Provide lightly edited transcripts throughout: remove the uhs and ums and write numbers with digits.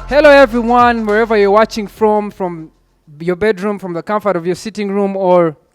Hello, everyone, wherever you're watching from your bedroom, from the comfort of your sitting room,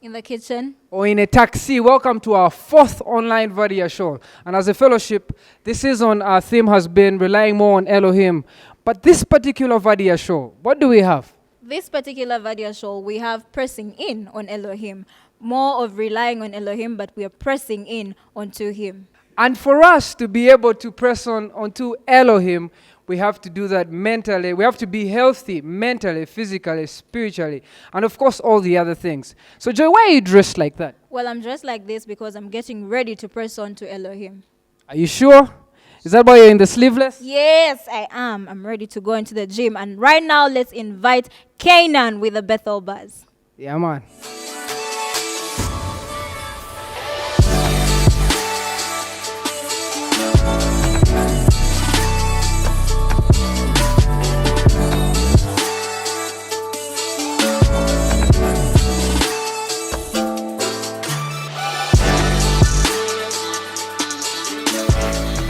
In the kitchen. or in a taxi. Welcome to our fourth online Vadia show. And as a fellowship, this season our theme has been relying more on Elohim. But this particular Vadia show, what do we have? This particular video show, we have pressing in on Elohim. More of relying on Elohim, but we are pressing in onto Him. And for us to be able to press on onto Elohim, we have to do that mentally. We have to be healthy mentally, physically, spiritually, and of course all the other things. So Joy, why are you dressed like that? Well, I'm dressed like this because I'm getting ready to press on to Elohim. Are you sure? Is that why you're in the sleeveless? Yes, I am. I'm ready to go into the gym. And right now, let's invite Canaan with the Bethel Buzz. Yeah, man.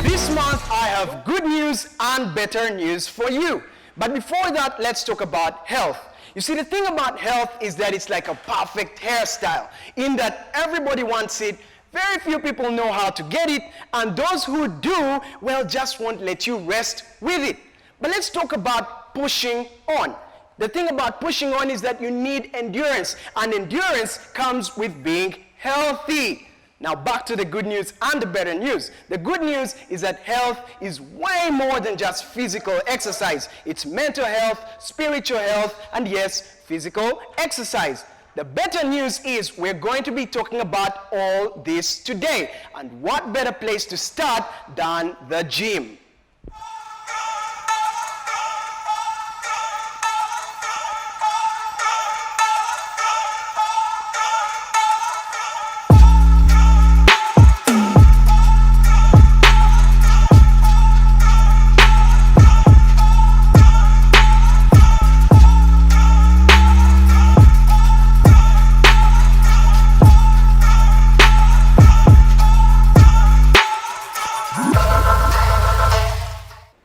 This month I have good news and better news for you. But before that, let's talk about health. You see, the thing about health is that it's like a perfect hairstyle, in that everybody wants it, very few people know how to get it, and those who do, well, just won't let you rest with it. But let's talk about pushing on. The thing about pushing on is that you need endurance, and endurance comes with being healthy. Now back to the good news and the better news. The good news is that health is way more than just physical exercise. It's mental health, spiritual health, and yes, physical exercise. The better news is we're going to be talking about all this today. And what better place to start than the gym?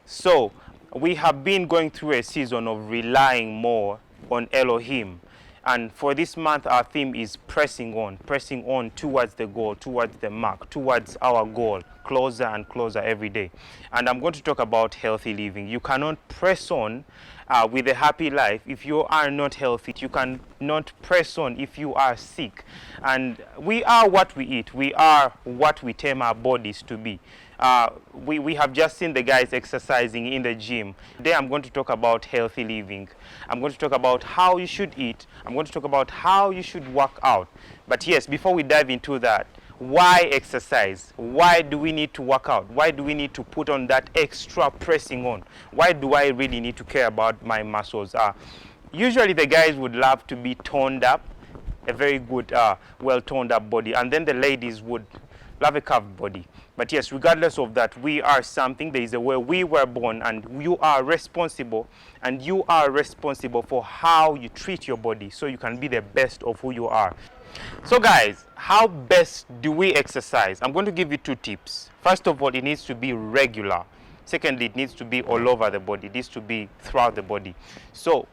So, we have been going through a season of relying more on Elohim. And for this month, our theme is pressing on towards the goal, towards the mark, towards our goal, closer and closer every day. And I'm going to talk about healthy living. You cannot press on with a happy life if you are not healthy. You cannot press on if you are sick. And we are what we eat. We are what we tame our bodies to be. We have just seen the guys exercising in the gym. Today I'm going to talk about healthy living. I'm going to talk about how you should eat. I'm going to talk about how you should work out. But yes, before we dive into that, why exercise? Why do we need to work out? Why do we need to put on that extra pressing on? Why do I really need to care about my muscles? Usually the guys would love to be toned up, a very good, well toned up body. And then the ladies would love a curved body. But yes, regardless of that, we are something. There is a way we were born, and you are responsible. And you are responsible for how you treat your body so you can be the best of who you are. So guys, how best do we exercise? I'm going to give you two tips. First of all, it needs to be regular. Secondly, it needs to be all over the body. It needs to be throughout the body. So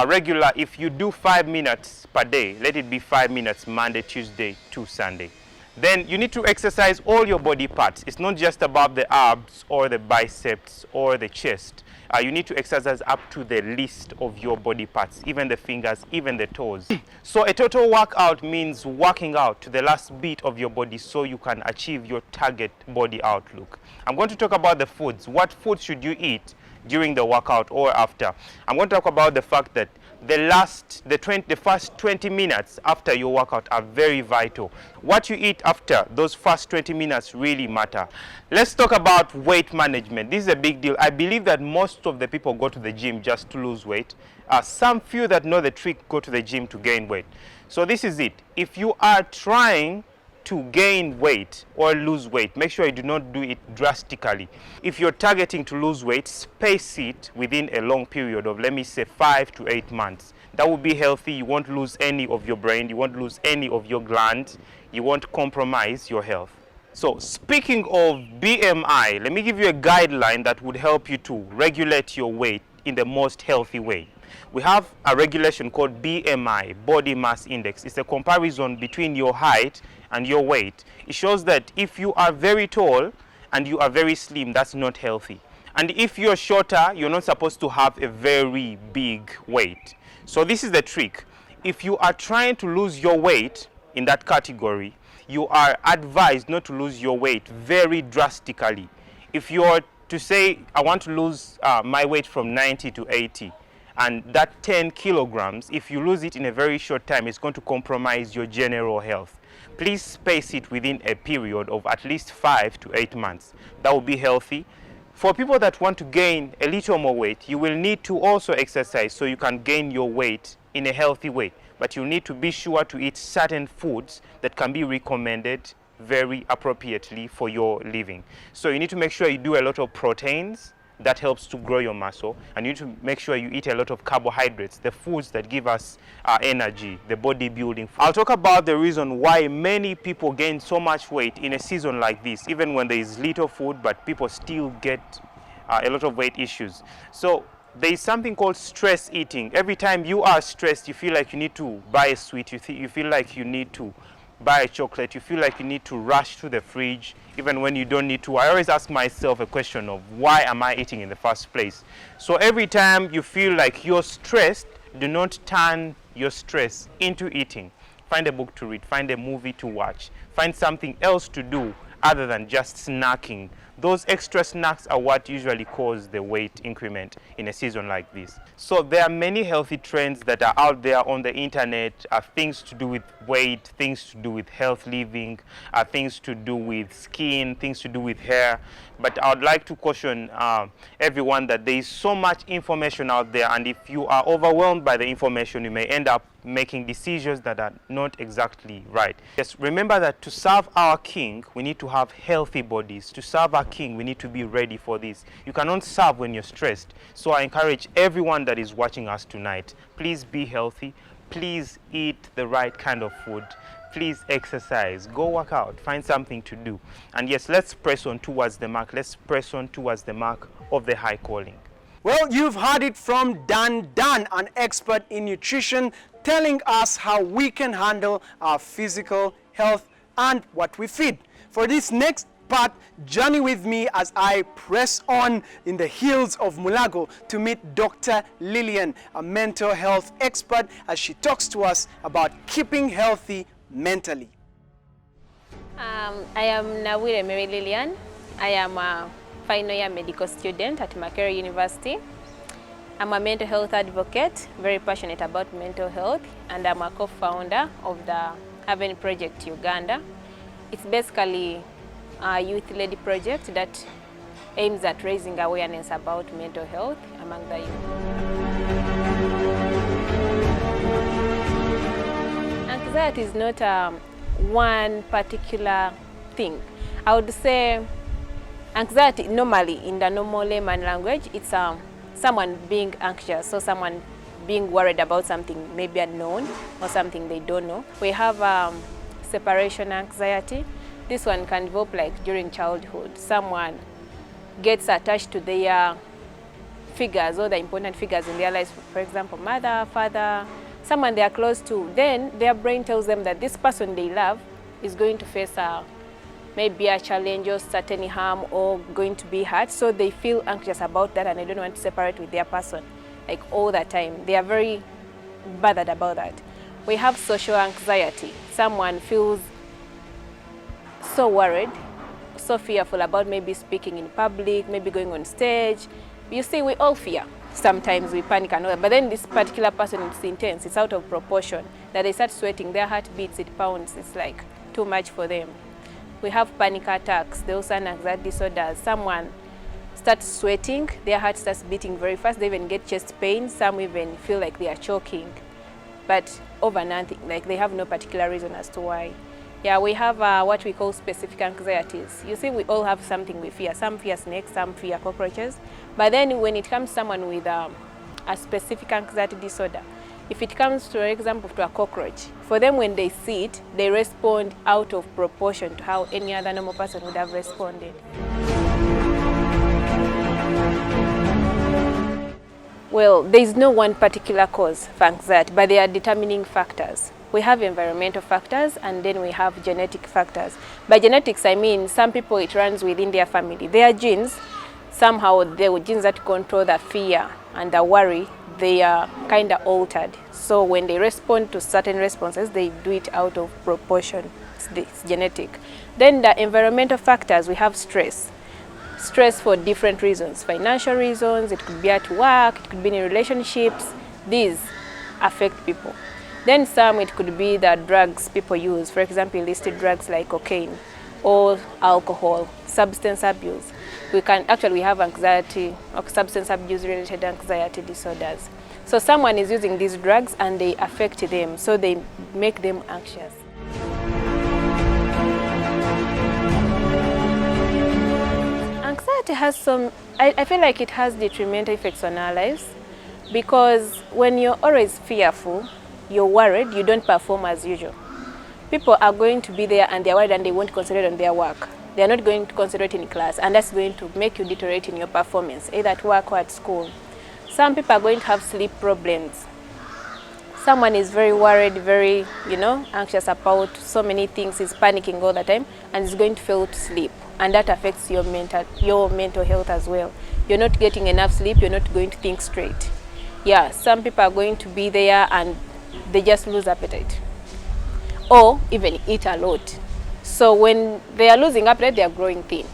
regular, if you do 5 minutes per day, let it be 5 minutes Monday, Tuesday to Sunday. Then you need to exercise all your body parts. It's not just about the abs or the biceps or the chest. You need to exercise up to the list of your body parts, even the fingers, even the toes. So a total workout means working out to the last bit of your body so you can achieve your target body outlook. I'm going to talk about the foods. What foods should you eat during the workout or after? I'm going to talk about the fact that the first 20 minutes after your workout are very vital. What you eat after those first 20 minutes really matter. Let's talk about weight management. This is a big deal. I believe that most of the people go to the gym just to lose weight. Some few that know the trick go to the gym to gain weight. So this is it. If you are trying to gain weight or lose weight, make sure you do not do it drastically. If you're targeting to lose weight, space it within a long period of, let me say, 5 to 8 months. That will be healthy. You won't lose any of your brain. You won't lose any of your glands. You won't compromise your health. So speaking of BMI, let me give you a guideline that would help you to regulate your weight in the most healthy way. We have a regulation called BMI, Body Mass Index. It's a comparison between your height and your weight. It shows that if you are very tall and you are very slim, that's not healthy. And if you're shorter, you're not supposed to have a very big weight. So this is the trick. If you are trying to lose your weight in that category, you are advised not to lose your weight very drastically. If you're to say, I want to lose my weight from 90 to 80, and that 10 kilograms, if you lose it in a very short time, it's going to compromise your general health. Please space it within a period of at least 5 to 8 months. That will be healthy. For people that want to gain a little more weight, you will need to also exercise so you can gain your weight in a healthy way. But you need to be sure to eat certain foods that can be recommended very appropriately for your living. So you need to make sure you do a lot of proteins. That helps to grow your muscle, and you need to make sure you eat a lot of carbohydrates, the foods that give us energy, the bodybuilding. I'll talk about the reason why many people gain so much weight in a season like this, even when there is little food, but people still get a lot of weight issues. So there is something called stress eating. Every time you are stressed, you feel like you need to buy a sweet, you feel like you need to buy a chocolate, you feel like you need to rush to the fridge even when you don't need to. I always ask myself a question of why am I eating in the first place? So every time you feel like you're stressed, do not turn your stress into eating. Find a book to read, find a movie to watch, find something else to do other than just snacking. Those extra snacks are what usually cause the weight increment in a season like this. So there are many healthy trends that are out there on the internet, things to do with weight, things to do with health living, things to do with skin, things to do with hair. But I would like to caution everyone that there is so much information out there, and if you are overwhelmed by the information, you may end up making decisions that are not exactly right. Yes, remember that to serve our King, we need to have healthy bodies. To serve our King, we need to be ready for this. You cannot serve when you're stressed. So I encourage everyone that is watching us tonight, please be healthy. Please eat the right kind of food. Please exercise. Go work out. Find something to do. And yes, let's press on towards the mark. Let's press on towards the mark of the high calling. Well, you've heard it from Dan, an expert in nutrition, telling us how we can handle our physical health and what we feed. For this next part, journey with me as I press on in the hills of Mulago to meet Dr. Lillian, a mental health expert, as she talks to us about keeping healthy mentally. I am Nawire Mary Lillian. I am a final year medical student at Makerere University. I'm a mental health advocate, very passionate about mental health, and I'm a co-founder of the Haven Project Uganda. It's basically a youth-led project that aims at raising awareness about mental health among the youth. Anxiety is not one particular thing. I would say anxiety normally, in the normal layman language, it's someone being anxious, so someone being worried about something maybe unknown or something they don't know. We have separation anxiety. This one can develop like during childhood. Someone gets attached to their figures, or the important figures in their lives, for example, mother, father, someone they are close to. Then their brain tells them that this person they love is going to face maybe a challenge or certain harm or going to be hurt. So they feel anxious about that and they don't want to separate with their person like all the time. They are very bothered about that. We have social anxiety. Someone feels so worried, so fearful about maybe speaking in public, maybe going on stage. You see, we all fear. Sometimes we panic and all that, but then this particular person, it's intense, it's out of proportion, that they start sweating, their heart beats, it pounds, it's like too much for them. We have panic attacks, those are anxiety disorders. Someone starts sweating, their heart starts beating very fast, they even get chest pain, some even feel like they are choking, but over nothing, like they have no particular reason as to why. Yeah, we have what we call specific anxieties. You see, we all have something we fear. Some fear snakes, some fear cockroaches. But then when it comes to someone with a specific anxiety disorder, if it comes, for example, to a cockroach, for them when they see it, they respond out of proportion to how any other normal person would have responded. Well, there is no one particular cause for anxiety, but there are determining factors. We have environmental factors and then we have genetic factors. By genetics, I mean some people it runs within their family. Their genes, somehow the genes that control the fear and the worry, they are kind of altered. So when they respond to certain responses, they do it out of proportion. It's genetic. Then the environmental factors, we have stress. Stress for different reasons, financial reasons, it could be at work, it could be in relationships. These affect people. Then some, it could be the drugs people use. For example, illicit drugs like cocaine or alcohol, substance abuse. We have anxiety or substance abuse related anxiety disorders. So someone is using these drugs and they affect them, so they make them anxious. Anxiety has I feel like it has detrimental effects on our lives, because when you're always fearful, you're worried, you don't perform as usual. People are going to be there and they're worried and they won't concentrate on their work. They're not going to concentrate in class, and that's going to make you deteriorate in your performance, either at work or at school. Some people are going to have sleep problems. Someone is very worried, very, anxious about so many things, is panicking all the time, and is going to fail to sleep. And that affects your mental health as well. You're not getting enough sleep, you're not going to think straight. Yeah, some people are going to be there and they just lose appetite, or even eat a lot. So when they are losing appetite, they are growing thin.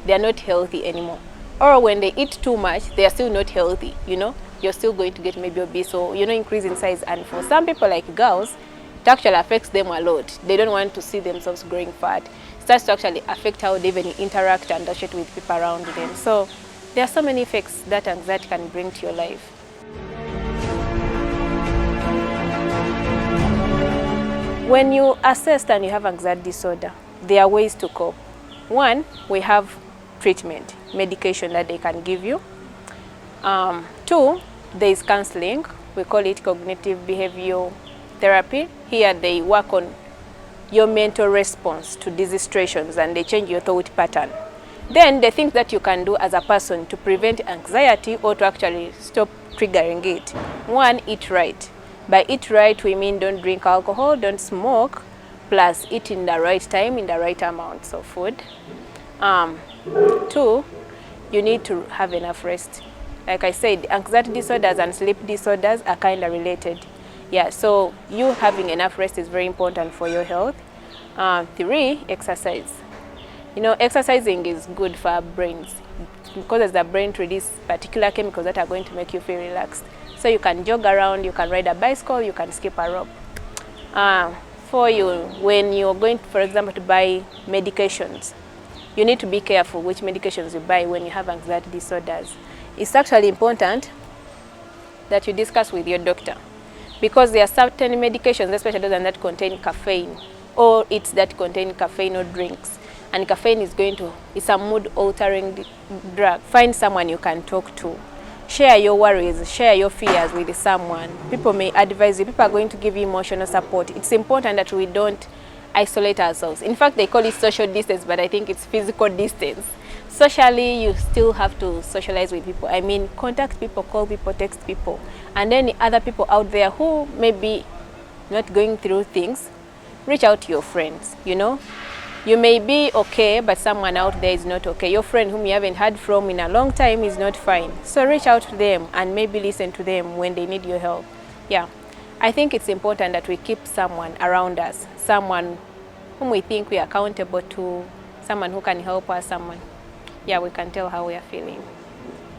They are not healthy anymore. Or when they eat too much, they are still not healthy, You're still going to get maybe obese or, increase in size. And for some people like girls, it actually affects them a lot. They don't want to see themselves growing fat. It starts to actually affect how they even interact and associate with people around them. So there are so many effects that anxiety can bring to your life. When you assess and you have anxiety disorder, there are ways to cope. One, we have treatment, medication that they can give you. Two, there is counseling. We call it cognitive behavioral therapy. Here they work on your mental response to these situations and they change your thought pattern. Then the things that you can do as a person to prevent anxiety or to actually stop triggering it. One, eat right. By eat right, we mean don't drink alcohol, don't smoke, plus eat in the right time, in the right amounts of food. Two, you need to have enough rest. Like I said, anxiety disorders and sleep disorders are kind of related. Yeah, so you having enough rest is very important for your health. Three, exercise. Exercising is good for our brains because as the brain releases particular chemicals that are going to make you feel relaxed. So you can jog around, you can ride a bicycle, you can skip a rope. For you, when you're going, for example, to buy medications, you need to be careful which medications you buy when you have anxiety disorders. It's actually important that you discuss with your doctor, because there are certain medications, especially those that contain caffeine, or it's that contain caffeine or drinks. And caffeine it's a mood-altering drug. Find someone you can talk to. Share your worries, share your fears with someone. People may advise you, people are going to give you emotional support. It's important that we don't isolate ourselves. In fact, they call it social distance, but I think it's physical distance. Socially, you still have to socialize with people. I mean, contact people, call people, text people. And then other people out there who may be not going through things, reach out to your friends, You may be okay, but someone out there is not okay. Your friend whom you haven't heard from in a long time is not fine. So reach out to them and maybe listen to them when they need your help. Yeah, I think it's important that we keep someone around us, someone whom we think we are accountable to, someone who can help us, we can tell how we are feeling.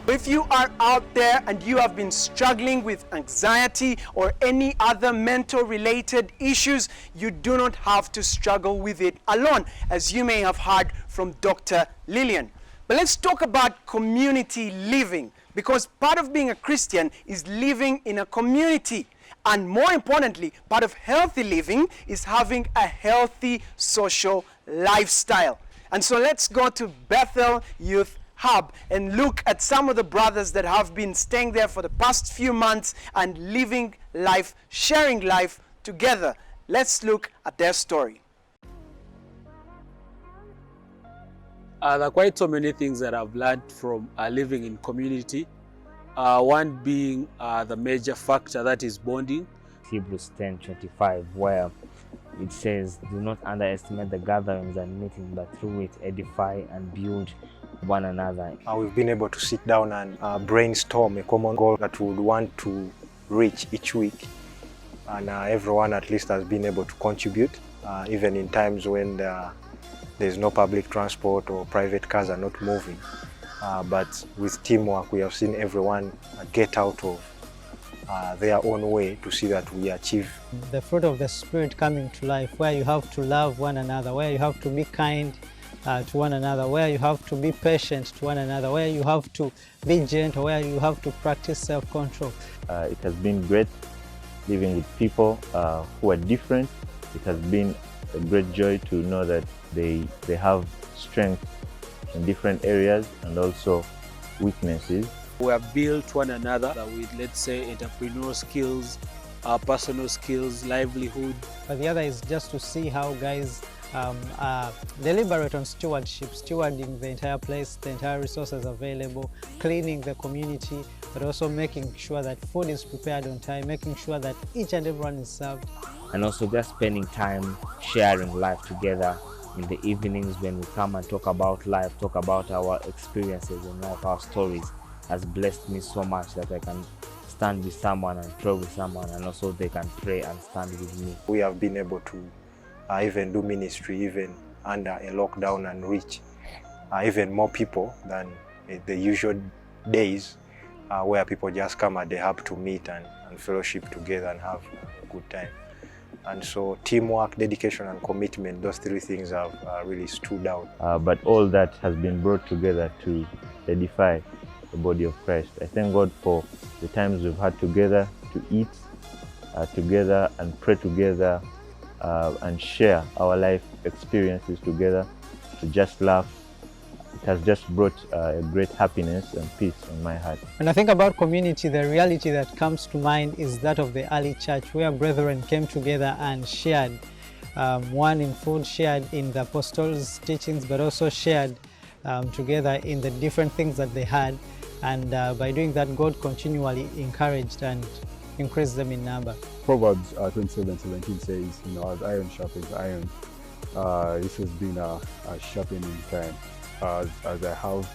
If you are out there and you have been struggling with anxiety or any other mental related issues, you do not have to struggle with it alone, as you may have heard from Dr. Lillian. But let's talk about community living, because part of being a Christian is living in a community. And more importantly, part of healthy living is having a healthy social lifestyle. And so let's go to Bethel Youth Hub and look at some of the brothers that have been staying there for the past few months and living life, sharing life together. Let's look at their story. There are quite so many things that I've learned from living in community. one being the major factor, that is bonding. Hebrews 10:25, where it says, "Do not underestimate the gatherings and meetings, but through it edify and build one another." We've been able to sit down and brainstorm a common goal that we would want to reach each week. And everyone at least has been able to contribute, even in times when there's no public transport or private cars are not moving. But with teamwork, we have seen everyone get out of their own way to see that we achieve. The fruit of the Spirit coming to life, where you have to love one another, where you have to be kind to one another, where you have to be patient to one another, where you have to be gentle, where you have to practice self-control. It has been great living with people who are different. It has been a great joy to know that they have strength in different areas and also weaknesses. We have built one another with, let's say, entrepreneurial skills, personal skills, livelihood. But the other is just to see how guys deliberate on stewardship, stewarding the entire place, the entire resources available, cleaning the community, but also making sure that food is prepared on time, making sure that each and everyone is served. And also just spending time sharing life together in the evenings when we come and talk about life, talk about our experiences in life, our stories, has blessed me so much that I can stand with someone and pray with someone, and also they can pray and stand with me. We have been able to even do ministry even under a lockdown and reach even more people than the usual days where people just come at the hub to meet and fellowship together and have a good time. And so teamwork, dedication and commitment, those three things have really stood out. But all that has been brought together to edify the body of Christ. I thank God for the times we've had together to eat together and pray together and share our life experiences together, to just laugh. It has just brought a great happiness and peace in my heart. When I think about community, the reality that comes to mind is that of the early church, where brethren came together and shared, one in food, shared in the apostles' teachings, but also shared together in the different things that they had. And by doing that, God continually encouraged and increased them in number. Proverbs 27:17 says, as iron sharpens iron, this has been a sharpening time. As I have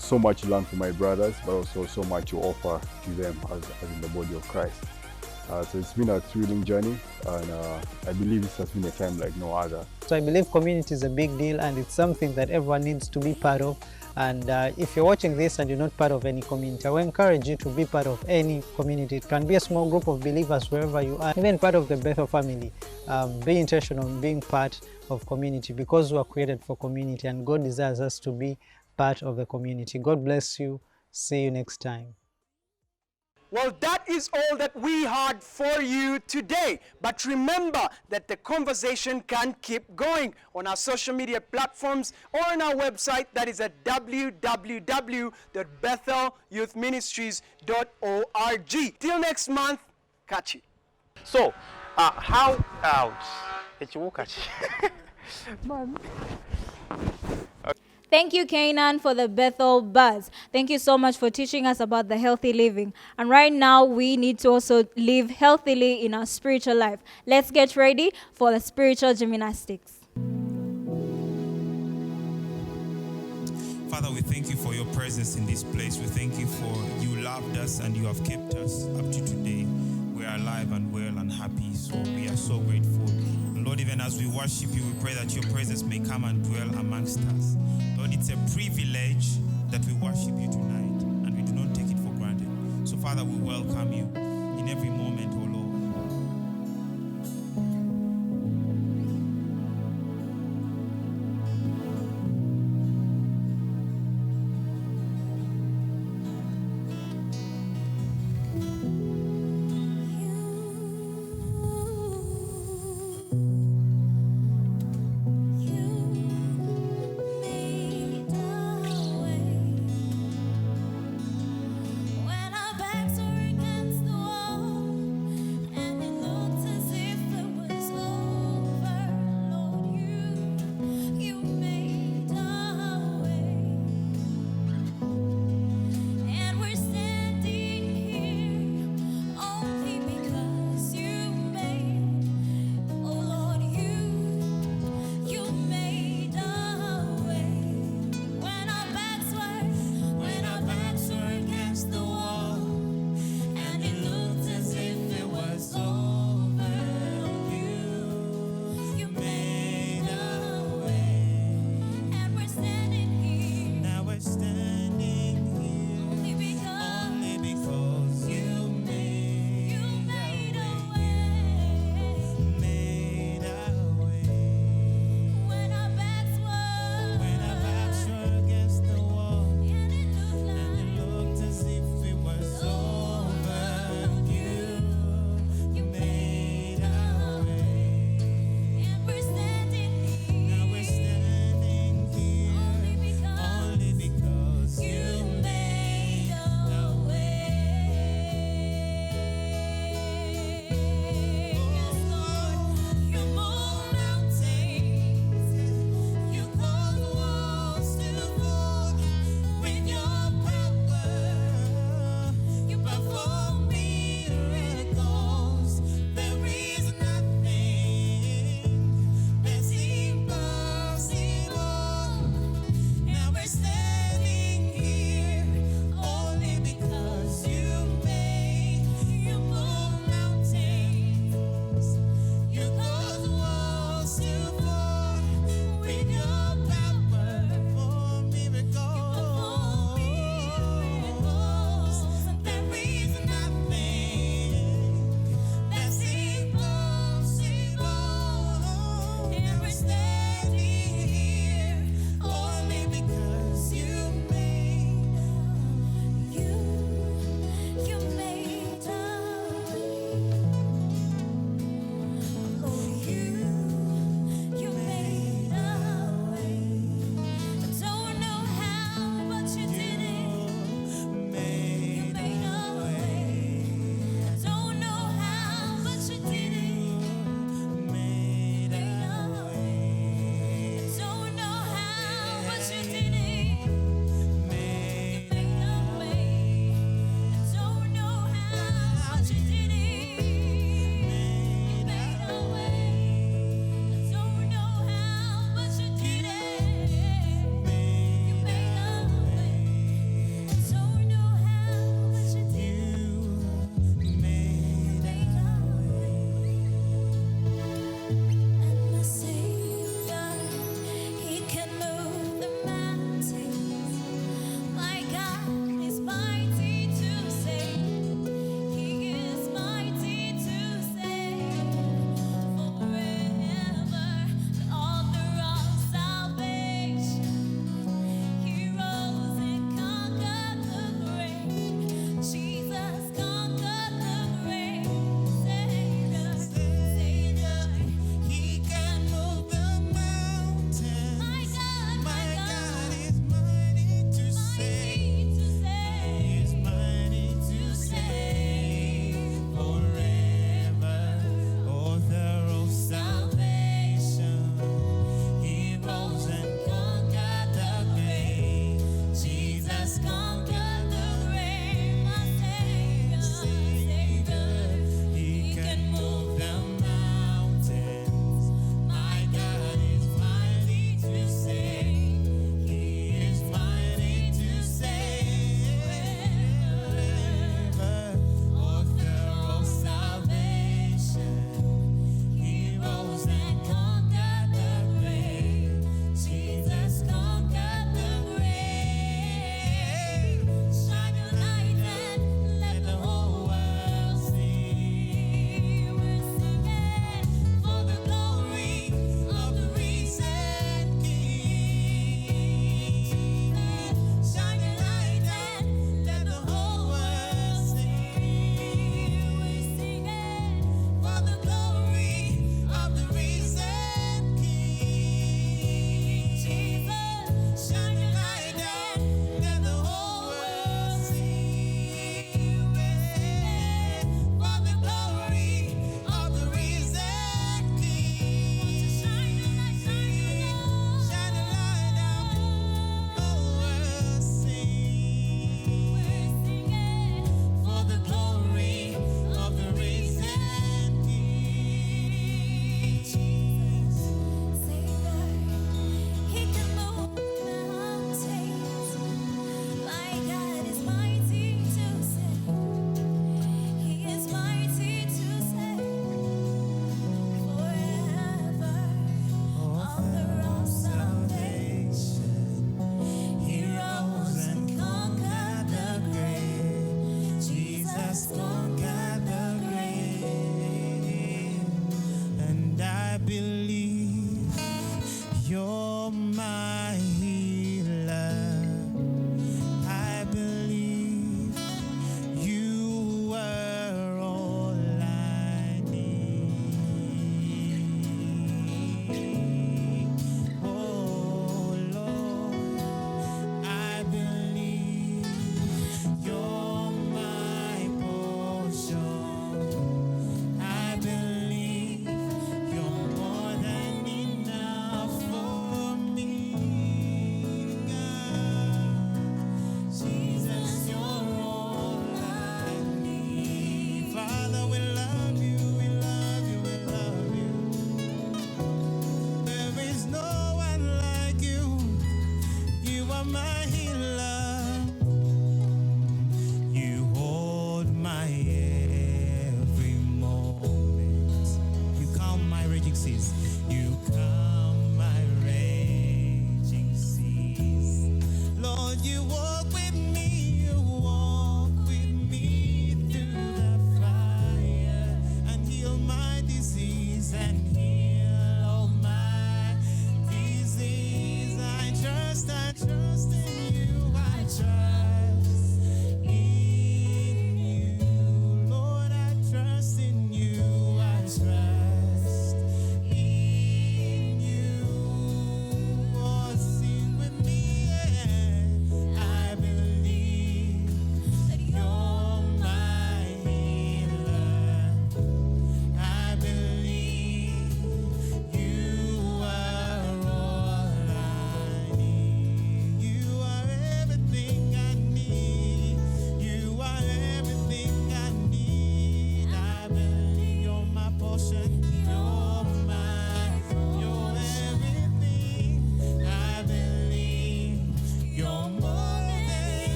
so much to learn from my brothers, but also so much to offer to them as in the body of Christ. So it's been a thrilling journey, and I believe this has been a time like no other. So I believe community is a big deal, and it's something that everyone needs to be part of. And if you're watching this and you're not part of any community, I will encourage you to be part of any community. It can be a small group of believers wherever you are, even part of the Bethel family. Be intentional in being part of community, because we are created for community and God desires us to be part of the community. God bless you. See you next time. Well, that is all that we had for you today. But remember that the conversation can keep going on our social media platforms or on our website, that is at www.bethelyouthministries.org. Till next month, catch you. So, how out? Thank you, Canaan, for the Bethel Buzz. Thank you so much for teaching us about the healthy living. And right now, we need to also live healthily in our spiritual life. Let's get ready for the spiritual gymnastics. Father, we thank you for your presence in this place. We thank you for you loved us and you have kept us up to today. We are alive and well and happy, so we are so grateful. And Lord, even as we worship you, we pray that your presence may come and dwell amongst us. Lord, it's a privilege that we worship you tonight, and we do not take it for granted. So, Father, we welcome you in every moment, oh Lord. When our backs are against the wall,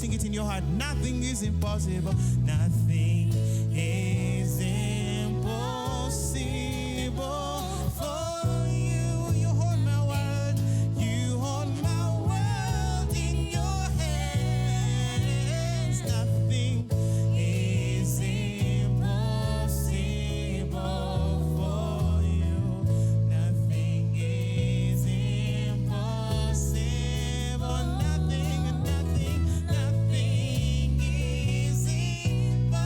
sing it in your heart. Nothing is impossible. Nothing is impossible for you. You hold my world. You hold my world in your hands. Nothing is impossible for you. Nothing is impossible. Nothing is impossible.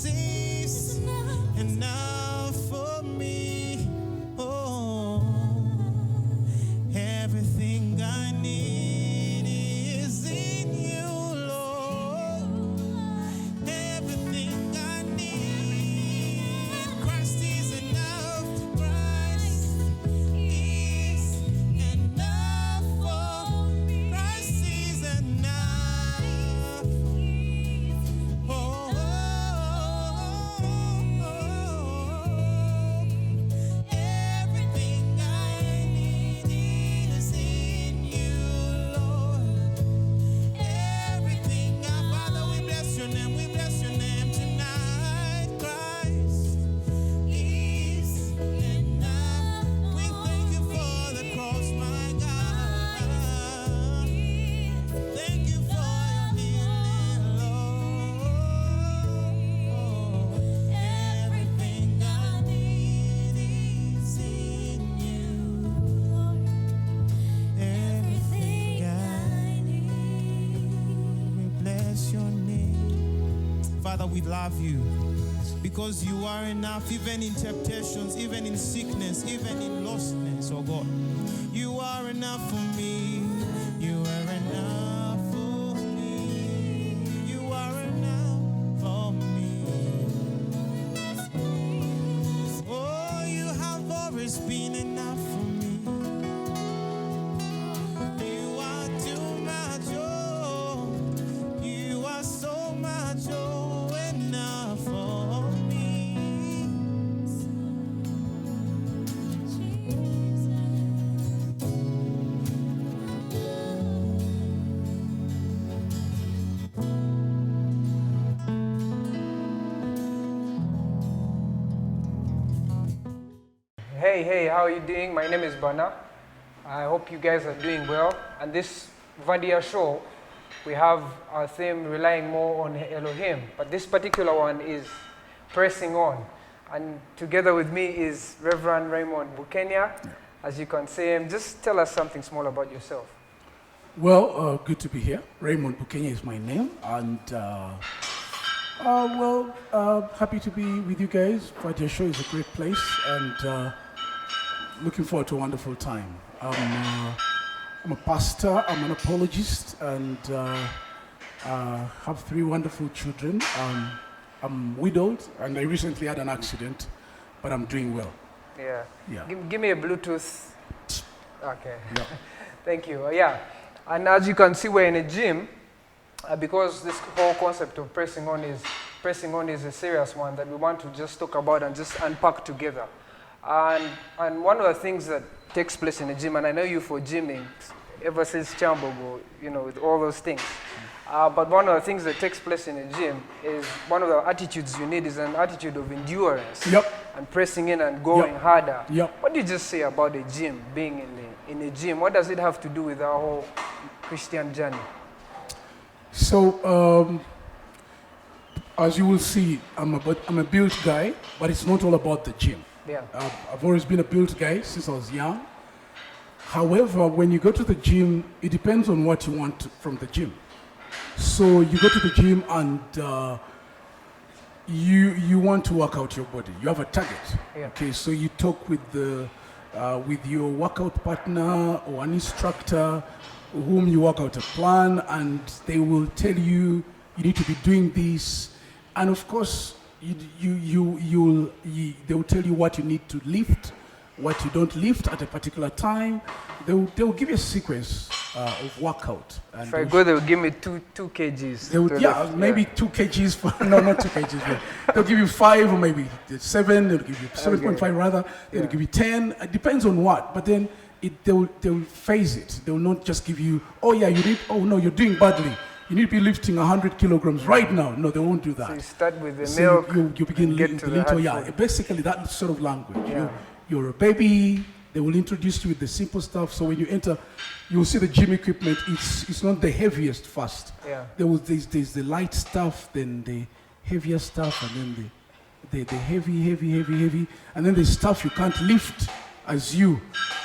is enough for me. Oh, everything I need is in you, Lord. Everything I need, Christ is enough. Christ is enough for me. Christ is enough. Oh, everything I need is in you, Lord. Everything, our Father, we bless your name. We bless your name tonight. Christ is enough. We thank you for the cross, my God. Thank you for your healing, Lord. Everything I need is in you, Lord. Everything I need. We bless your name. Father, we love you because you are enough, even in temptations, even in sickness, even in lostness, oh God. You are enough for me. You are enough for me. You are enough for me. Oh, you have always been enough for me. You are too much, oh. You are so much, oh, enough for me. Hey, how are you doing? My name is Bana. I hope you guys are doing well. And this Vadia show, we have our theme relying more on Elohim. But this particular one is pressing on. And together with me is Reverend Raymond Bukenya. As you can see him, just tell us something small about yourself. Well, good to be here. Raymond Bukenya is my name, and happy to be with you guys. Vadia show is a great place, and looking forward to a wonderful time. I'm a pastor, I'm an apologist, and have 3 wonderful children. I'm widowed, and I recently had an accident, but I'm doing well. Yeah. Yeah. Give me a Bluetooth. Okay. Yeah. Thank you. Yeah. And as you can see, we're in a gym because this whole concept of pressing on is a serious one that we want to just talk about and just unpack together. And one of the things that takes place in a gym, and I know you for gymming ever since Chambogo, you know, with all those things. But one of the things that takes place in a gym is one of the attitudes you need is an attitude of endurance. Yep. And pressing in and going Yep. harder. Yep. What do you just say about a gym, being in a gym? What does it have to do with our whole Christian journey? So, as you will see, I'm a built guy, but it's not all about the gym. Yeah. I've always been a built guy since I was young. However, when you go to the gym, it depends on what you want from the gym. So you go to the gym and you want to work out your body. You have a target. Yeah. Okay, so you talk with your workout partner or an instructor whom you work out a plan, and they will tell you need to be doing this, and of course they will tell you what you need to lift, what you don't lift at a particular time. They will give you a sequence of workout. And If I go, they'll give me two kgs. they would, maybe 2 kgs for, no, not 2 kgs. But they'll give you 5 or maybe 7, they'll give you 7.5 rather, they'll give you 10, it depends on what, but then they'll phase it. They'll not just give you, oh yeah, you're doing badly. You need to be lifting 100 kilograms right now. No, they won't do that. So you start with the So milk, you begin and get with to the the little, hard food. basically that sort of language. Yeah. You're a baby, they will introduce you with the simple stuff. So when you enter, you'll see the gym equipment, it's not the heaviest first. Yeah. There's the light stuff, then the heavier stuff, and then the heavy, and then the stuff you can't lift as you.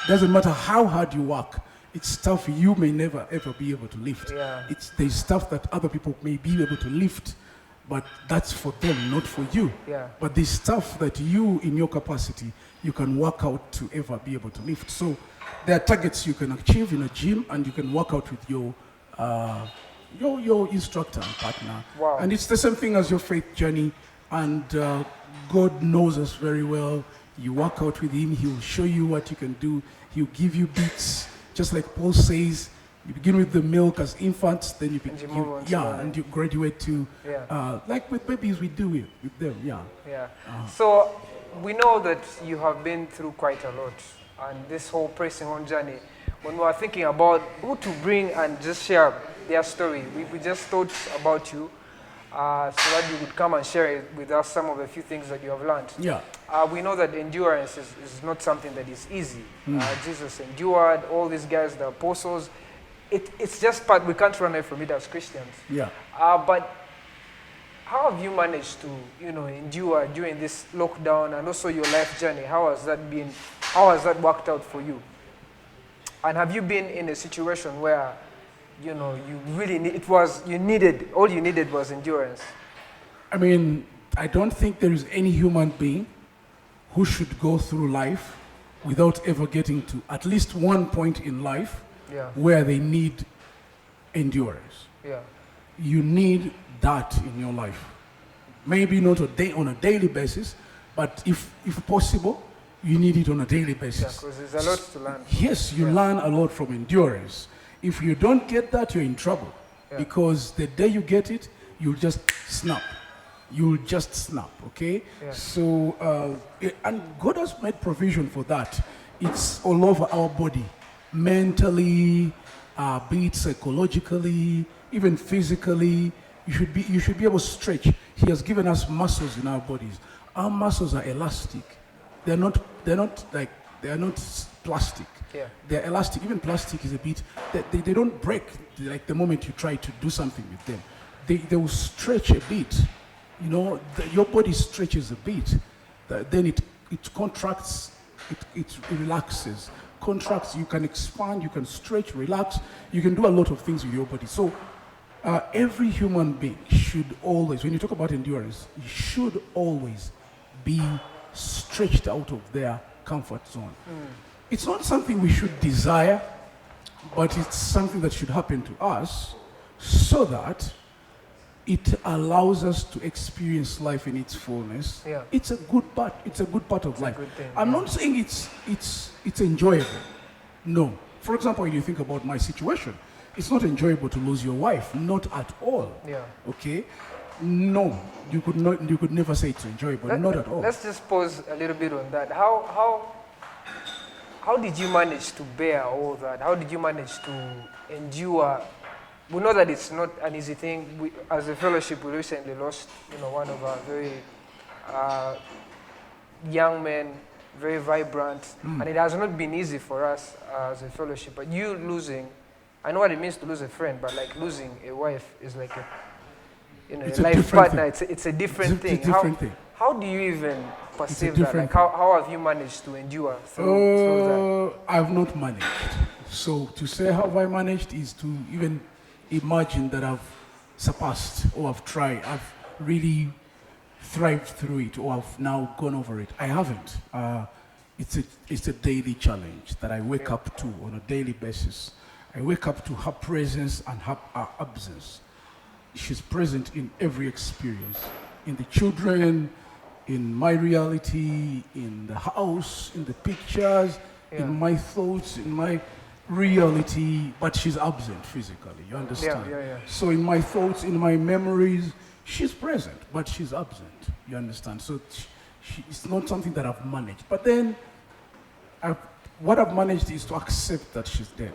Doesn't matter how hard you work, it's stuff you may never ever be able to lift. Yeah. There's stuff that other people may be able to lift, but that's for them, not for you. Yeah. But the stuff that you, in your capacity, you can work out to ever be able to lift. So there are targets you can achieve in a gym, and you can work out with your instructor and partner. Wow. And it's the same thing as your faith journey. And God knows us very well. You work out with Him. He will show you what you can do. He'll give you bits, just like Paul says. You begin with the milk as infants, then you, And you move on to the- and you graduate to Yeah. like with babies we do it with them. Yeah. Yeah. So we know that you have been through quite a lot, and this whole pressing on journey. When we were thinking about who to bring and just share their story, we just thought about you, so that you would come and share it with us some of the few things that you have learned. Yeah. We know that endurance is not something that is easy. Jesus endured, all these guys, the apostles. It's just part, we can't run away from it as Christians. Yeah. But how have you managed to, endure during this lockdown and also your life journey? How has that been? How has that worked out for you? And have you been in a situation where, you really all you needed was endurance? I mean, I don't think there is any human being who should go through life without ever getting to at least one point in life where they need endurance. Yeah. You need that in your life. Maybe not on a daily basis, but if possible, you need it on a daily basis. Because there's a lot to learn. Yes, you learn a lot from endurance. If you don't get that, you're in trouble. Because the day you get it, you'll just snap. You'll just snap, okay? Yeah. So, and God has made provision for that. It's all over our body. Mentally, be it psychologically, even physically. You should be able to stretch. He has given us muscles in our bodies. Our muscles are elastic. They're not plastic. Yeah. They're elastic. Even plastic is a bit, they don't break like the moment you try to do something with them. They will stretch a bit. Your body stretches a bit. Then it contracts, it relaxes. Contracts, you can expand, you can stretch, relax. You can do a lot of things with your body. So every human being should always, when you talk about endurance, you should always be stretched out of their comfort zone. It's not something we should desire, but it's something that should happen to us so that it allows us to experience life in its fullness. Yeah. It's a good part. It's a good part of life. good thing, I'm not saying it's enjoyable. No. For example, when you think about my situation, it's not enjoyable to lose your wife. Not at all. Yeah. Okay. No, you could never say it's enjoyable. Not at all. Let's just pause a little bit on that. How did you manage to bear all that? How did you manage to endure? We know that it's not an easy thing. As a fellowship, we recently lost, one of our very young men, very vibrant, and it has not been easy for us as a fellowship. But you losing, I know what it means to lose a friend, but like losing a wife is like It's a a life different partner. thing. It's a different thing. It's a different thing. How do you even perceive that? different Like how have you managed to endure through that? I've not managed. So to say how have I managed is to even imagine that I've surpassed or I've tried. I've really thrived through it or I've now gone over it. I haven't. It's a daily challenge that I wake up to on a daily basis. I wake up to her presence and her absence. She's present in every experience, in the children, in my reality, in the house, in the pictures, in my thoughts, in my reality, but she's absent physically, you understand? Yeah. So in my thoughts, in my memories, she's present, but she's absent, you understand? So it's not something that I've managed. But then, what I've managed is to accept that she's dead,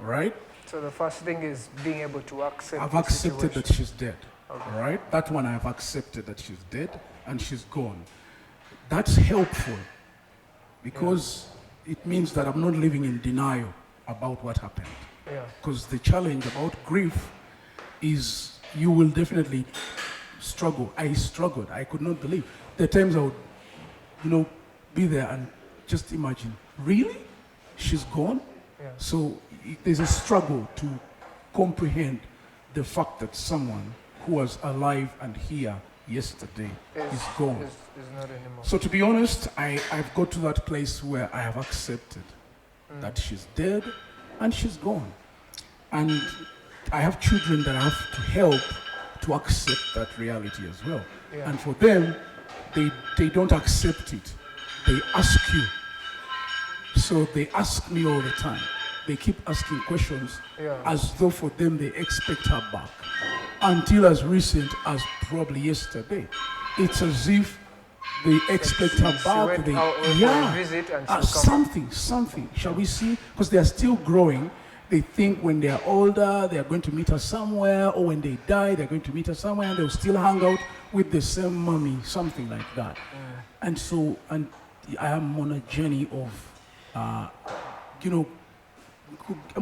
right? So the first thing is being able to accept. I've the accepted that situation. she's dead. Okay. All right? That one I've accepted that she's dead and she's gone. That's helpful because it means that I'm not living in denial about what happened. Yeah. Because the challenge about grief is you will definitely struggle. I struggled. I could not believe. There are times I would, be there and just imagine, really? She's gone? Yeah. So there's a struggle to comprehend the fact that someone who was alive and here yesterday is gone. Is not anymore. So to be honest, I've got to that place where I have accepted that she's dead and she's gone. And I have children that I have to help to accept that reality as well. Yeah. And for them, they don't accept it. They ask you. So they ask me all the time. They keep asking questions as though for them they expect her back. Until as recent as probably yesterday. It's as if they expect her back. went out for a visit and she'll come something. Shall we see? Because they are still growing. They think when they are older, they are going to meet her somewhere, or when they die, they're going to meet her somewhere, and they'll still hang out with the same mommy, something like that. And so, and I am on a journey of, I'm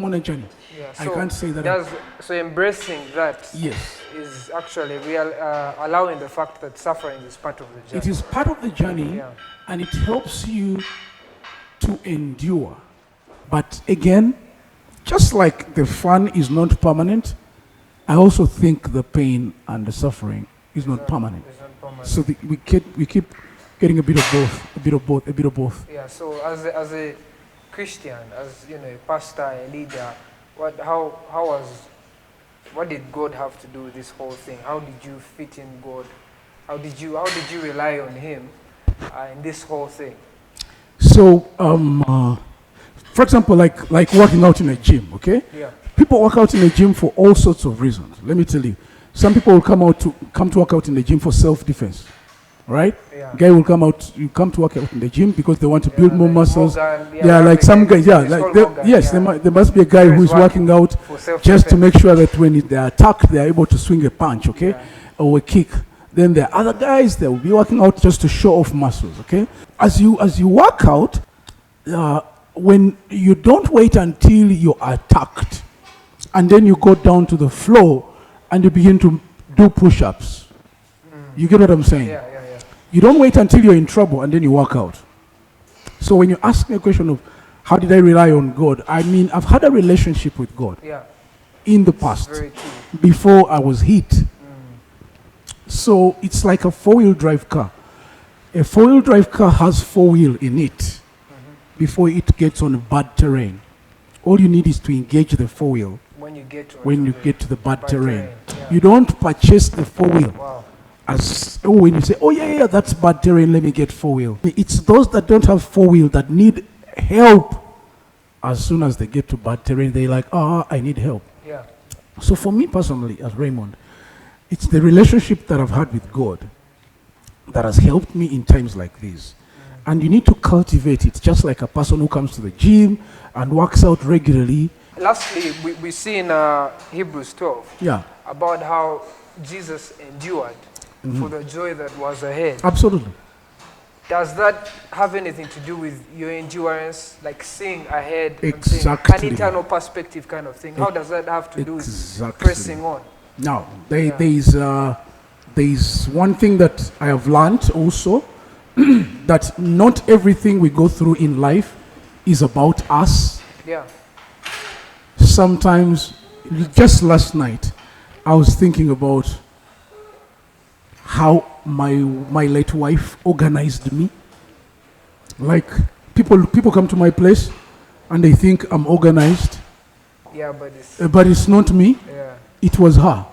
on a journey. Yeah, I can't say that. So embracing that Yes. is actually allowing the fact that suffering is part of the journey. It is part of the journey, and it helps you to endure. But again, just like the fun is not permanent, I also think the pain and the suffering is not permanent. So we keep getting a bit of both. Yeah. So as a Christian, as a pastor, a leader, what did God have to do with this whole thing? How did you fit in God? How did you rely on Him in this whole thing? So, for example, like working out in a gym, okay? Yeah. People work out in a gym for all sorts of reasons. Let me tell you. Some people will come to work out in the gym for self-defense, right? Yeah. Guy will come to work out in the gym because they want to build more muscles. Morgan, like some guys, there must be a guy who is working out just to make sure that when they are attacked, they are able to swing a punch, okay? Or a kick. Then there are other guys that will be working out just to show off muscles, okay? As you work out, when you don't wait until you're attacked, and then you go down to the floor and you begin to do push-ups. You get what I'm saying? Yeah. You don't wait until you're in trouble and then you work out. So when you ask me a question of how did I rely on God, I mean, I've had a relationship with God in the past, Very true. before I was hit. So it's like a four-wheel drive car. A four-wheel drive car has four-wheel in it before it gets on bad terrain. All you need is to engage the four-wheel When you get to the bad terrain. You don't purchase the four-wheel. Wow. When you say, that's bad terrain, let me get four-wheel. It's those that don't have four-wheel that need help. As soon as they get to bad terrain, they're like, I need help. Yeah. So for me personally, as Raymond, it's the relationship that I've had with God that has helped me in times like these. And you need to cultivate it, just like a person who comes to the gym and works out regularly. Lastly, we see in Hebrews 12 about how Jesus endured for the joy that was ahead. Absolutely. Does that have anything to do with your endurance, like seeing ahead, Exactly. an eternal perspective kind of thing? How does that have to do with Exactly. pressing on? Now, there's one thing that I have learned also, that not everything we go through in life is about us. Yeah. Sometimes, just last night, I was thinking about how my late wife organized me. Like, people come to my place and they think I'm organized. Yeah, but it's not me. Yeah. It was her.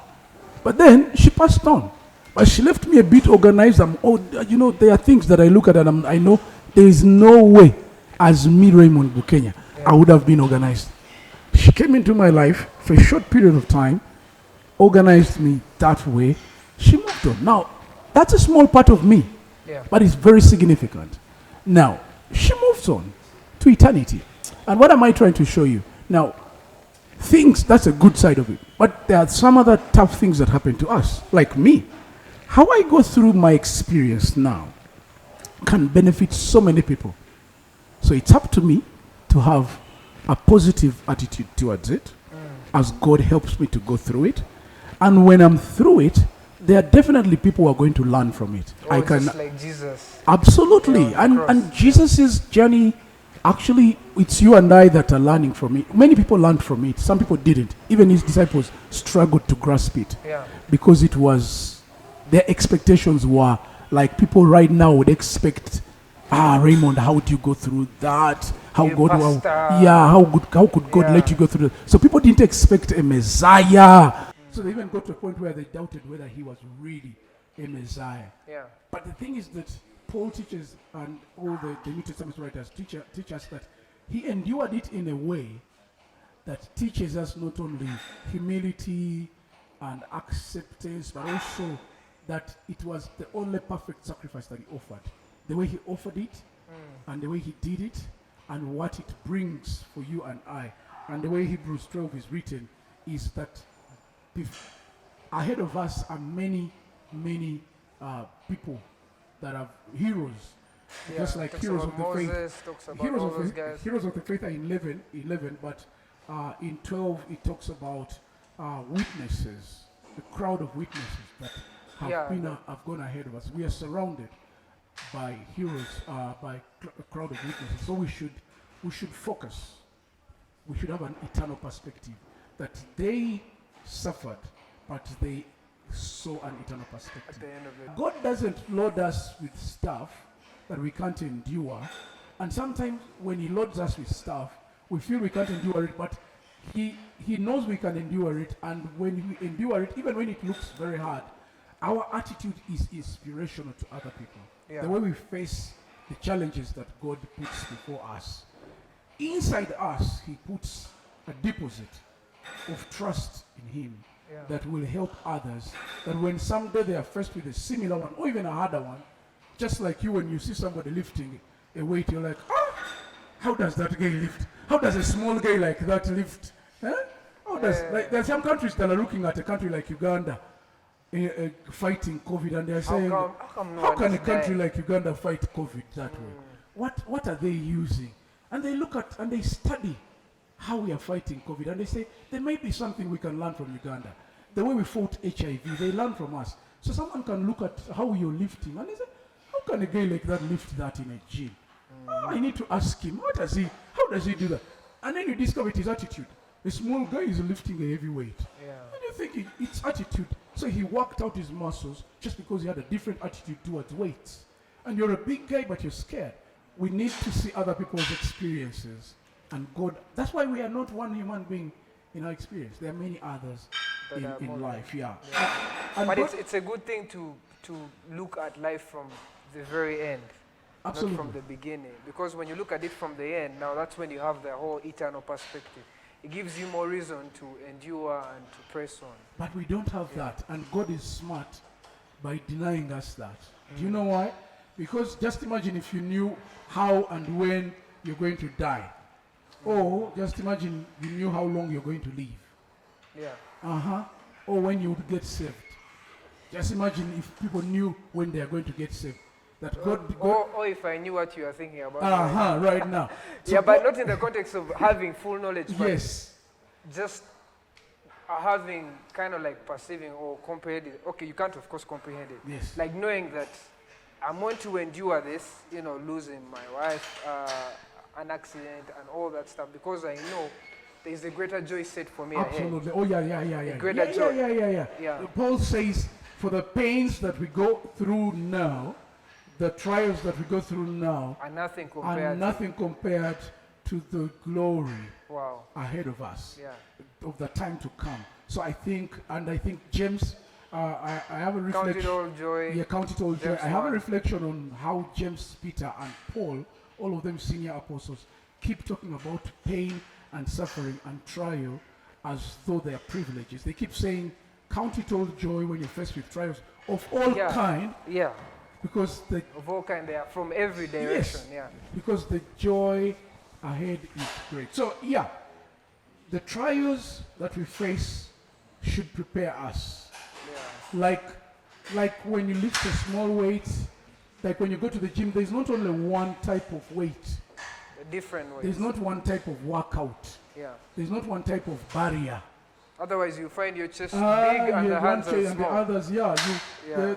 But then she passed on. But she left me a bit organized. There are things that I look at and I know there is no way, as me, Raymond Bukenya, I would have been organized. She came into my life for a short period of time, organized me that way. She moved on. Now, that's a small part of me, but it's very significant. Now, she moves on to eternity. And what am I trying to show you? Now, that's a good side of it. But there are some other tough things that happen to us, like me. How I go through my experience now can benefit so many people. So it's up to me to have a positive attitude towards it, as God helps me to go through it. And when I'm through it, there are definitely people who are going to learn from it. Just like Jesus. Absolutely. And Jesus' journey Actually, it's you and I that are learning from it. Many people learned from it. Some people didn't. Even his disciples struggled to grasp it. Yeah. Because it was, their expectations were like people right now would expect, Raymond, how do you go through that? How You God, pastor. how could God Yeah. let you go through that? So people didn't expect a Messiah. So they even got to a point where they doubted whether he was really a Messiah. Yeah. But the thing is that Paul teaches, and all the New Testament writers teach us that he endured it in a way that teaches us not only humility and acceptance, but also that it was the only perfect sacrifice that he offered. The way he offered it, and the way he did it, and what it brings for you and I. And the way Hebrews 12 is written is that ahead of us are many people that are heroes, Yeah, just like talks heroes about of the Moses, faith. talks about all those guys. Heroes of the faith are in 11, but in 12 it talks about witnesses, the crowd of witnesses that have gone ahead of us. We are surrounded by heroes, by a crowd of witnesses. So we should focus. We should have an eternal perspective that they suffered, but they saw an eternal perspective. At the end of it. God doesn't load us with stuff that we can't endure. And sometimes when he loads us with stuff, we feel we can't endure it, but he knows we can endure it. And when we endure it, even when it looks very hard, our attitude is inspirational to other people. Yeah. The way we face the challenges that God puts before us. Inside us, he puts a deposit of trust in him that will help others, that when someday they are faced with a similar one or even a harder one, just like you, when you see somebody lifting a weight, you're like, how does that guy lift? How does a small guy like that lift? How does, like, there are some countries that are looking at a country like Uganda fighting COVID, and they're saying, how can a country like Uganda fight COVID that way? What are they using? And they look at and they study how we are fighting COVID, and they say there may be something we can learn from Uganda. The way we fought HIV, they learn from us. So someone can look at how you're lifting, and they say, how can a guy like that lift that in a gym? I need to ask him, how does he do that? And then you discover it is attitude. A small guy is lifting a heavy weight. And you think it's attitude. So he worked out his muscles just because he had a different attitude towards weights. And you're a big guy, but you're scared. We need to see other people's experiences. And God, that's why we are not one human being in our experience. There are many others in life, And But God, it's a good thing to look at life from the very end, Absolutely. not from the beginning. Because when you look at it from the end, now that's when you have the whole eternal perspective. It gives you more reason to endure and to press on. But we don't have that, and God is smart by denying us that. Do you know why? Because just imagine if you knew how and when you're going to die. Or just imagine you knew how long you're going to live. Yeah. Or when you would get saved. Just imagine if people knew when they are going to get saved. That God Or if I knew what you are thinking about. right now. So yeah, but God- not in the context of having full knowledge, but Yes. just having kind of like perceiving or comprehending. Okay, you can't of course comprehend it. Yes. Like knowing that I'm going to endure this, losing my wife, an accident and all that stuff, because I know there's a greater joy set for me Absolutely. ahead. Oh, yeah. A greater joy. Yeah. Paul says, for the pains that we go through now, the trials that we go through now, And nothing are compared nothing compared to the glory Wow. ahead of us, Yeah. of the time to come. So I think James, I have a reflection. Count it all joy. Yeah, count it all joy. James I have a 1. reflection on how James, Peter, and Paul, all of them senior apostles, keep talking about pain and suffering and trial as though they are privileges. They keep saying, count it all joy when you're faced with trials of all Yeah. kind, Yeah. because the Of all kind, they are from every direction. Yes. Yeah. because the joy ahead is great. So the trials that we face should prepare us. Like when you lift a small weight, like when you go to the gym, there's not only one type of weight. Different ways. There's not one type of workout. Yeah. There's not one type of barrier. Otherwise, you find your chest big Yeah, and the one hands case are and the small. others, Yeah.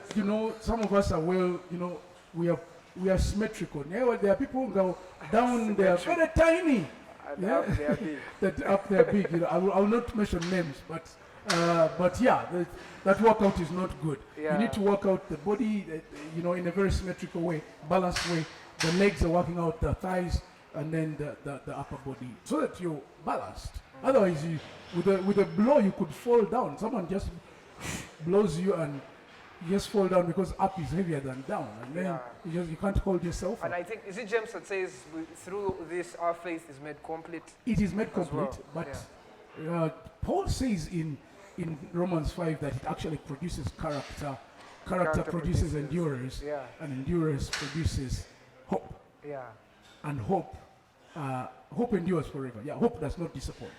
some of us are we are we are symmetrical. Now there are people who go down there, very tiny. And up they are big. That up there big. I will not mention names, but yeah, that workout is not good. Yeah. You need to work out the body, in a very symmetrical way, balanced way. The legs are working out the thighs, and then the upper body, so that you're balanced. Otherwise, with a blow, you could fall down. Someone just blows you and you just fall down because up is heavier than down, and then you can't hold yourself. And I think, is it James that says, through this our faith is made complete? It is made complete, but Paul says in Romans 5 that it actually produces character. Character produces endurance, and endurance produces hope. Yeah. And hope endures forever. Yeah, hope does not disappoint.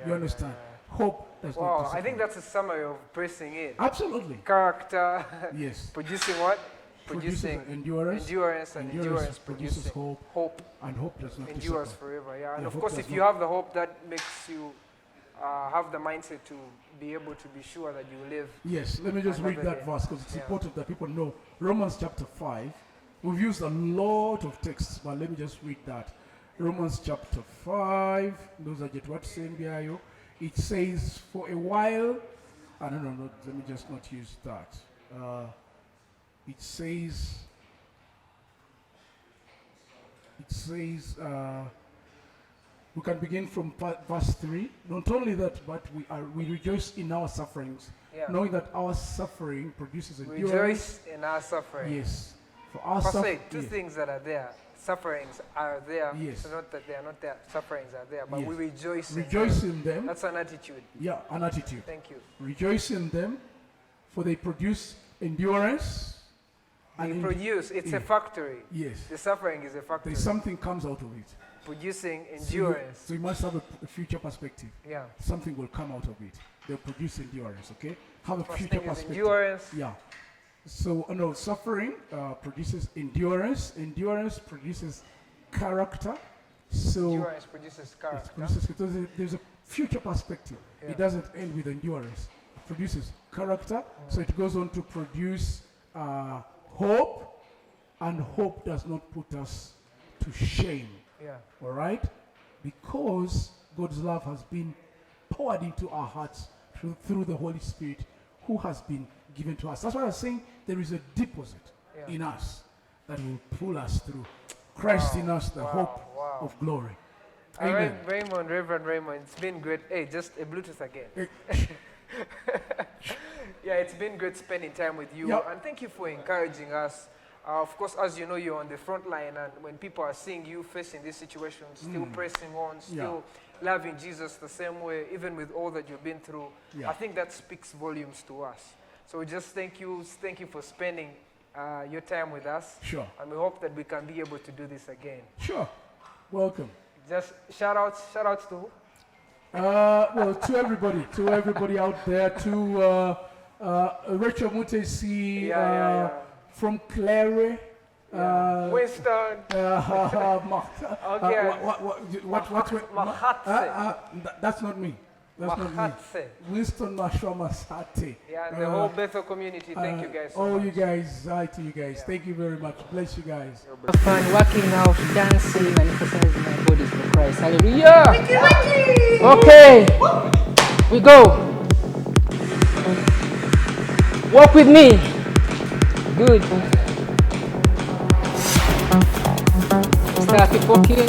You understand? Hope does not disappoint. I think that's a summary of pressing in. Absolutely. Character. Yes. Producing what? Producing endurance. And endurance produces hope. And hope does not endures disappoint. forever. Yeah. And of course, if you have the hope, that makes you have the mindset to be able to be sure that you live. Yes. Let me just read that verse because it's important that people know. Romans chapter 5. We've used a lot of texts, but let me just read that. Romans chapter 5. Those are just what saying there. It says, for a while, let me just not use that. It says, we can begin from verse 3. Not only that, but we rejoice in our sufferings, knowing that our suffering produces endurance. Rejoice in our suffering. Yes. For our suffering. Two things that are there. Sufferings are there. Yes. So not that they are not there. Sufferings are there, but we rejoice in them. That's an attitude. Yeah, an attitude. Thank you. Rejoice in them, for they produce endurance. It's a factory. Yes. The suffering is a factory. Something comes out of it. Producing endurance. So you must have a future perspective. Yeah. Something will come out of it. They'll produce endurance, okay? Have a future perspective. Endurance. Yeah. So, suffering produces endurance. Endurance produces character. So endurance produces character. There's a future perspective. Yeah. It doesn't end with endurance. It produces character. So it goes on to produce hope. And hope does not put us to shame. Yeah. All right? Because God's love has been poured into our hearts through the Holy Spirit who has been given to us. That's why I was saying there is a deposit in us that will pull us through. Christ in us, the hope of glory. Amen. Reverend Raymond, it's been great. Hey, just a Bluetooth again. Yeah, it's been great spending time with you. And thank you for encouraging us. Of course, as you know, you're on the front line, and when people are seeing you facing this situation, still pressing on, still loving Jesus the same way, even with all that you've been through, I think that speaks volumes to us. So we just thank you for spending your time with us. Sure. And we hope that we can be able to do this again. Sure. Welcome. Just shout outs to who? Well, to everybody out there, to Rachel Mutesi from Clare. Winston. Okay. That's not me. That's not me. Winston Masate. Yeah, and the whole Bethel community. Thank you guys so much. You guys, to you guys. Thank you very much. Bless you guys. Fun working out, dancing, and exercising my body for Christ. Hallelujah. Okay. We go. Walk with me. Good. Start keep walking.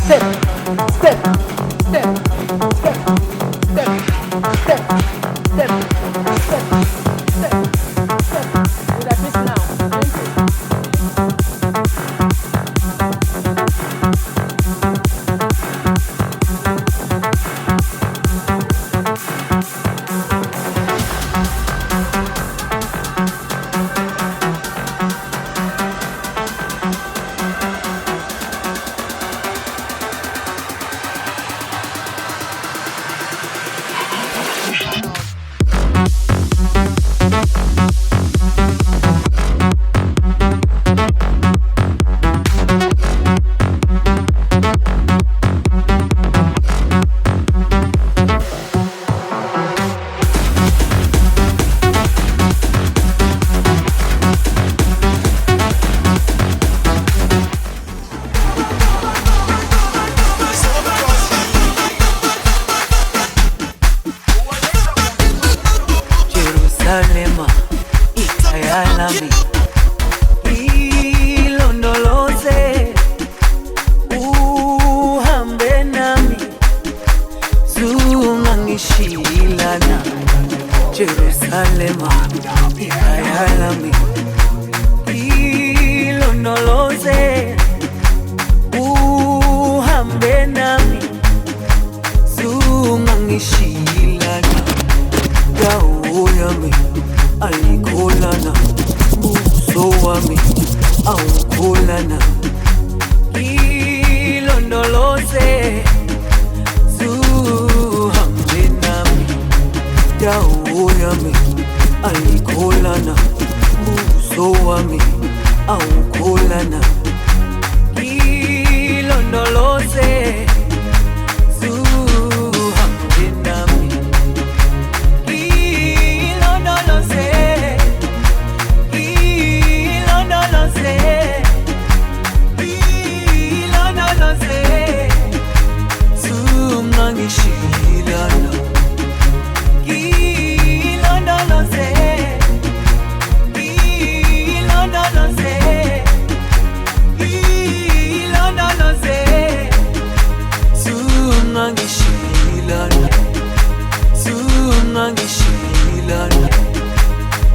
Step, step, step, step, step, step, step, step, step, step. Good at this now. Jerusalema ikayalami ilondoloze uhambe nami zungangishilana dawo yami ayikholana buso wami awukholana ilondoloze zuhambe nami dawo yami ayikholana buso wami awukholana ilondoloze zuhambe nami ilondoloze ilondoloze ilondoloze zungangishilana ilondoloze ilondoloze ilondoloze zungangishilana zungangishilana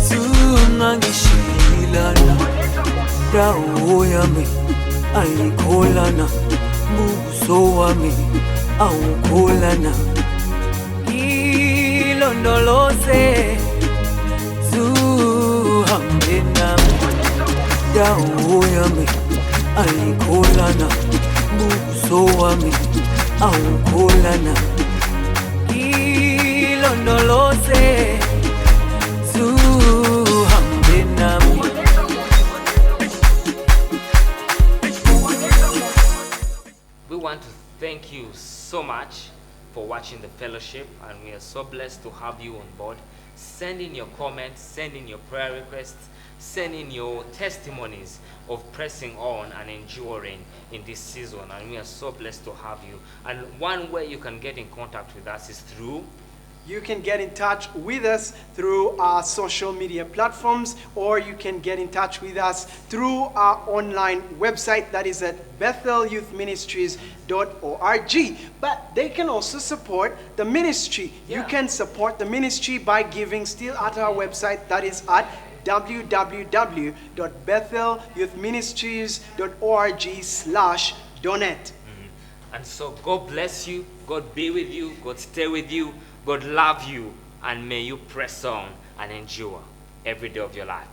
zungangishilana dawo yami ayikholana buso wami awukholana ilondoloze zuhambe nami dawo yami ayikholana buso wami awukholana ilondoloze zuhambe nami. We want to thank you so much for watching the fellowship, and we are so blessed to have you on board. Send in your comments, send in your prayer requests, send in your testimonies of pressing on and enduring in this season, and we are so blessed to have you. And one way you can get in contact with us is through You can get in touch with us through our social media platforms, or you can get in touch with us through our online website, that is at BethelYouthMinistries.org. But they can also support the ministry. You can support the ministry by giving still at our website, that is at www.BethelYouthMinistries.org/donate. And so God bless you, God be with you, God stay with you, God love you, and may you press on and endure every day of your life.